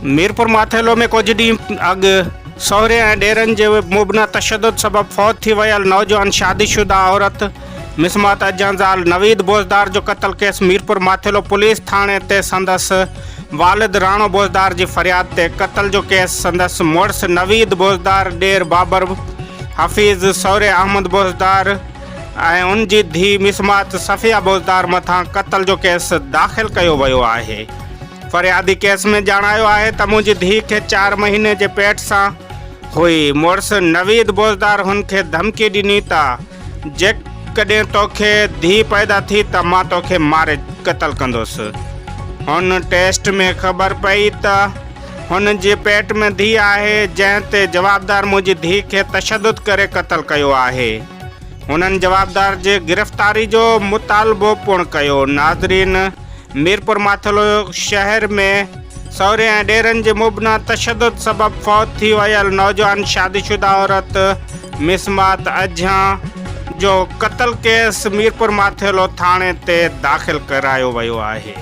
मीरपुर माथेलो में कुछ ॾींहं अॻु सहुरे ऐं ॾेरनि जे मुबना तशद्दुद सबबि फौत थी वियल नौजवान शादीशुदा औरत मिसमात अजांजाल नवीद बोजदार जो क़त्ल केस मीरपुर माथेलो पुलिस थाणे ते संदसि वालिद राणो बोजदार जी फरियाद ते क़त्ल जो केस संदसि मुड़स नवीद बोजदार ॾेर बाबर हफ़ीज़ सहुरे अहमद बोजदार ऐं उन जी धीउ मिसमात सफ़िया बोजदार मथां क़त्ल जो केस दाख़िल कयो वियो आहे। फरियादी केस में ॼाणायो आहे त मुंहिंजी धीउ खे 4 महीने जे पेट सां हुई। मुड़स नवीद बोजदार हुनखे धमकी ॾिनी त जेकॾहिं तोखे धीउ पैदा थी त मां तोखे मारे क़त्ल कंदुसि। हुन टेस्ट में ख़बर पई त हुन जे पेट में धीउ आहे, जंहिं ते जवाबदार मुंहिंजी धीउ खे तशद्दुद करे क़त्ल कयो आहे। हुननि जवाबदार जे गिरफ़्तारी जो मुतालबो पिणु कयो। नाज़रीन, मीरपुर माथेलो शहर में सहुरे ऐं ॾेरनि जे मुबना तशद्दुद सबबि फौत थी वियल नौजवान शादीशुदा औरत मिसमात अझां जो क़त्ल केस मीरपुर माथेलो थाणे ते दाख़िल करायो वियो आहे।